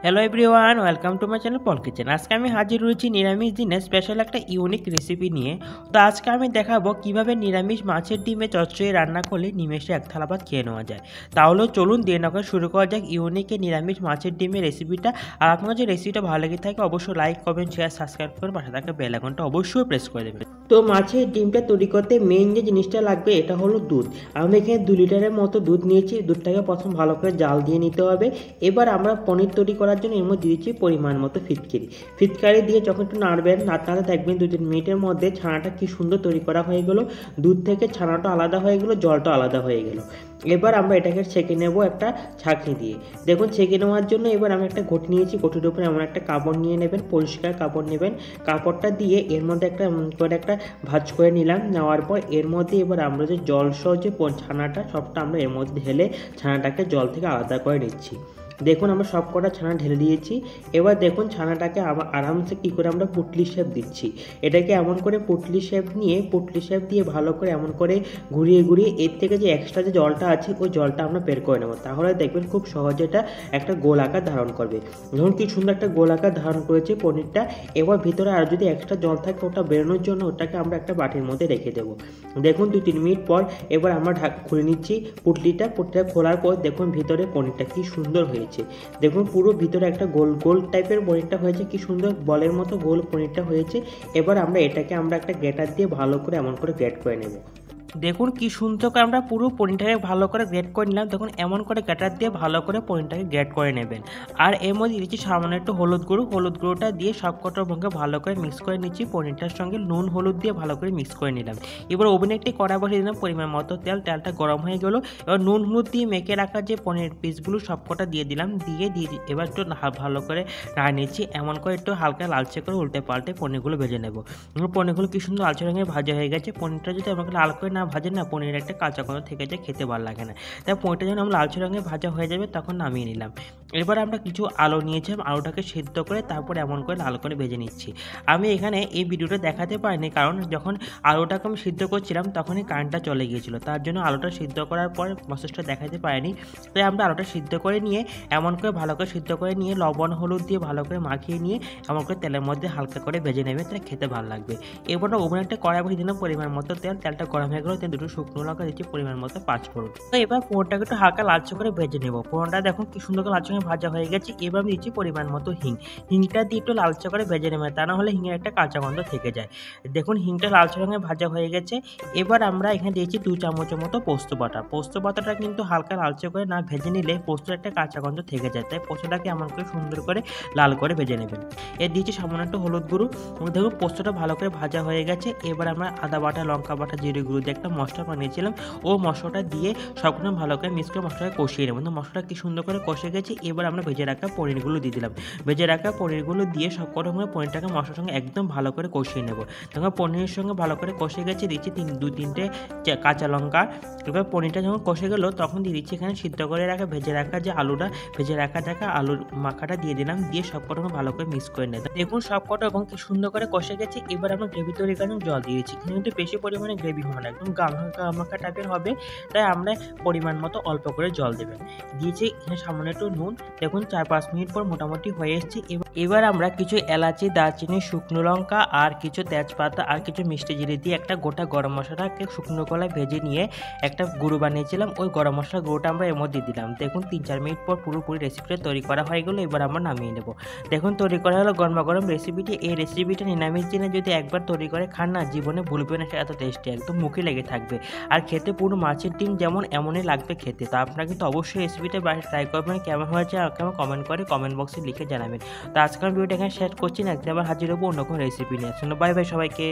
Hello everyone, welcome to my channel Paul kitchen. আজকে আমি হাজির হয়েছি নিরামিষ দিনে স্পেশাল একটা ইউনিক রেসিপি নিয়ে। তো আজকে আমি দেখাবো কিভাবে নিরামিষ মাছের ডিমে চচ্চড়ি রান্না করলে নিমেষে এক থালা ভাত খেয়ে নেওয়া যায়। তাহলে চলুন দিয়ে নকরে শুরু করা যাক ইউনিক নিরামিষ মাছের ডিমের রেসিপিটা। আর আপনার যে রেসিপিটা ভালো লেগে থাকে অবশ্যই লাইক, কমেন্ট, শেয়ার, সাবস্ক্রাইব করে পাশে থাকা বেল আইকনটা অবশ্যই প্রেস করে দেবেন। তো মাছের ডিমটা তৈরি করতে মেইন যে জিনিসটা লাগবে এটা হলো দুধ। আমি এখানে 2 লিটারের মতো দুধ নিয়েছি। দুধটাকে প্রথম ভালো করে জাল দিয়ে নিতে হবে। এবার আমরা পনির তৈরি করার জন্য এর মধ্যে দিয়েছি পরিমাণ মতো ফিটকারি দিয়ে যখন একটু নাড়বেন, নাড়তে দেখবেন 2-3 মিনিটের মধ্যে ছানাটা কি সুন্দর তৈরি করা হয়ে গেল। দুধ থেকে ছানাটা আলাদা হয়ে গেল, জলটা আলাদা হয়ে গেল। এবার আমরা এটাকে ছেঁকে নেব একটা ছাঁকনি দিয়ে। দেখুন ছেঁকে নেওয়ার জন্য এবার আমি একটা ঘটি নিয়েছি। ঘটির উপরে এমন একটা কাপড় নিয়ে নেবেন, পরিষ্কার কাপড় নেবেন। কাপড়টা দিয়ে এর মধ্যে একটা ভাঁজ করে নিলাম। নেওয়ার পর এর মধ্যে এবার আমরা যে জলসহ যে ছানাটা সবটা আমরা এর মধ্যে ঢেলে ছানাটাকে জল থেকে আলাদা করে নিচ্ছি। দেখুন আমরা সব কটা ছানা ঢেলে দিয়েছি। এবার দেখুন ছানাটাকে আরামসে কী করে আমরা পুটলি শেপ দিচ্ছি। এটাকে এমন করে পুটলি শেপ দিয়ে ভালো করে এমন করে ঘুরিয়ে এর থেকে যে এক্সট্রা যে জলটা আছে ওই জলটা আমরা বের করে নেব। তাহলে দেখবেন খুব সহজে এটা একটা গোল আকার ধারণ করবে। ধরুন কি সুন্দর একটা গোল আকার ধারণ করেছে পনিরটা। এবার ভিতরে আর যদি এক্সট্রা জল থাকে ওটা বেরোনোর জন্য ওটাকে আমরা একটা বাটির মধ্যে রেখে দেবো। দেখুন 2-3 মিনিট পর এবার আমরা খুলে নিচ্ছি পুটলিটা খোলার পর দেখুন ভিতরে পনিরটা কি সুন্দর হয়েছে। দেখুন পুরো ভিতরে একটা গোল গোল টাইপের পনিরটা হয়েছে, কি সুন্দর বলের মতো গোল পনিরটা হয়েছে। এবার এটাকে আমরা একটা গ্রেটার দিয়ে ভালো করে এমন করে গ্রেট করে নেব। দেখুন কি সুন্দর করে আমরা পুরো পনিরটাকে ভালো করে গ্রেট করে নিলাম। দেখুন এমন করে গ্রেটার দিয়ে ভালো করে পনিরটাকে গ্রেট করে নেবেন। আর এর মধ্যে দিচ্ছি সামান্য একটু হলুদ গুঁড়োটা দিয়ে সব কটার সঙ্গে ভালো করে মিক্স করে নিচ্ছি। পনিরটার সঙ্গে নুন হলুদ দিয়ে ভালো করে মিক্স করে নিলাম। এবার ওভেনে একটি কড়া বসিয়ে দিলাম, পরিমাণ মতো তেলটা গরম হয়ে গেল। এবার নুন হলুদ দিয়ে মেখে রাখা যে পনির পিসগুলো সব কটা দিয়ে দিলাম। দিয়ে এবার একটু ভালো করে রান্না নিচ্ছি। এমন করে একটু হালকা লালচে করে উল্টে পাল্টে পনিরগুলো ভেজে নেব। পনিরগুলো কি সুন্দর লালচে রঙের ভাজা হয়ে গেছে। পনিরটা যদি আমাকে লাল করে না ভাজেন না, পনিরের একটা কাঁচা গন্ধ থেকে যায়, খেতে ভালো লাগে না। তাই পনিরটা যখন আমরা লালচে রঙে ভাজা হয়ে যাবে তখন নামিয়ে নিলাম। এবার আমরা কিছু আলু নিয়েছিলাম, আলুটাকে সিদ্ধ করে তারপর এমন করে লাল করে ভেজে নিচ্ছি। আমি এখানে এই ভিডিওটা দেখাতে পারিনি কারণ যখন আলুটাকে আমি সিদ্ধ করছিলাম তখনই কারেন্টটা চলে গিয়েছিল, তার জন্য আলুটা সিদ্ধ করার পর প্রসেসটা দেখাতে পারিনি। তাই আমরা আলুটা সিদ্ধ করে নিয়ে এমন করে ভালো করে সিদ্ধ করে নিয়ে লবণ হলুদ দিয়ে ভালো করে মাখিয়ে নিয়ে এমন করে তেলের মধ্যে হালকা করে ভেজে নেবে, তাহলে খেতে ভালো লাগবে। এবার ওভেনে একটা কড়াই বসিয়ে দিলাম, পরিমাণ মতো তেলটা গরম হয়ে গেল। দুটো শুকনো লঙ্কা দিচ্ছি, পরিমাণ মতো 5 ফোড়ন। তো এবার ফোড়নটাকে একটু হালকা লালচে করে ভেজে নেব। ফোড়নটা দেখুন কি সুন্দর করে লালচে করে ভাজা হয়ে গেছে। এবার আমি দিচ্ছি পরিমাণ মতো হিংটা দিয়ে একটু লালচে করে ভেজে নেবে, তা না হলে হিঙের একটা কাঁচা গন্ধ থেকে যায়। দেখুন হিংটা লালচে রঙে ভাজা হয়ে গেছে। এবার আমরা এখানে দিয়েছি 2 চামচের মতো পোস্ত বাটাটা কিন্তু হালকা লালচে করে না ভেজে নিলে পোস্তর একটা কাঁচা গন্ধ থেকে যায়, তাই পোস্তটাকে এমন করে সুন্দর করে লাল করে ভেজে নেবেন। এর দিয়েছি সামান্য একটু হলুদ গুঁড়ো। দেখুন পোস্তটা ভালো করে ভাজা হয়ে গেছে। এবার আমরা আদা বাটা, লঙ্কা বাটা, জিরে গুঁড়ো দিয়ে একটা মশলা বানিয়েছিলাম, ও মশলাটা দিয়ে সবগুলো ভালো করে মিক্স করে মশলাটাকে কষিয়ে নেব। তো মশলাটা কি সুন্দর করে কষে গেছে। এবার আমরা ভেজে রাখা পনিরগুলো দিয়ে দিলাম। ভেজে রাখা পনিরগুলো দিয়ে সব কটা পনিরটাকে মশলার সঙ্গে একদম ভালো করে কষিয়ে নেব। তখন পনিরের সঙ্গে ভালো করে কষে গেছে, দিচ্ছি 2-3টে কাঁচা লঙ্কা। এবার পনিরটা যখন কষে গেল তখন দিয়ে দিচ্ছি এখানে সিদ্ধ করে রাখা ভেজে রাখা যে আলুটা, ভেজে রাখা আলুর মাখাটা দিয়ে দিলাম। দিয়ে সব কটা ভালো করে মিক্স করে নেব। দেখুন সব কটা এবং কি সুন্দর করে কষে গেছে। এবার আমরা গ্রেভি তৈরি করার জন্য জল দিয়েছি। কিন্তু বেশি পরিমাণে গ্রেভি হবে না, একদম গামাখা টাইপের হবে, তাই আমরা পরিমাণ মতো অল্প করে জল দেবেন। দিয়েছি এখানে সামান্য একটু নুন। দেখুন 4-5 মিনিট পর মোটামুটি হয়ে এসেছে। এবার আমরা কিছু এলাচি, দারচিনি, শুকনো লঙ্কা আর কিছু তেজপাতা আর কিছু মিষ্টি জিরে দিয়ে একটা গোটা গরম মশলাটাকে শুকনো কলায় ভেজে নিয়ে একটা গুঁড়ো বানিয়েছিলাম, ওই গরম মশলার গুঁড়োটা আমরা এর মধ্যে দিলাম। দেখুন 3-4 মিনিট পর পুরোপুরি রেসিপিটা তৈরি করা হয়ে গেলো। এবার আমরা নামিয়ে নেব। দেখুন তৈরি করা হলো গরম রেসিপিটি। এই রেসিপিটা নিরামিষ দিনে যদি একবার তৈরি করে খান না, জীবনে ভুলবেন না, এত টেস্টি, একদম মুখে লেগে থাকবে। আর খেতে পুরো মাছের ডিম যেমন এমনই লাগবে খেতে। তো আপনারা কিন্তু অবশ্যই রেসিপিটা বাড়ি ট্রাই করবেন। কেমন হয়েছে আমাকে কমেন্ট বক্সে লিখে জানাবেন। তো আজকের ভিডিওটা এখানে শেয়ার করছি না, একদিন আবার হাজির হবো অন্য কোনো রেসিপি নিয়ে। বাই বাই সবাইকে।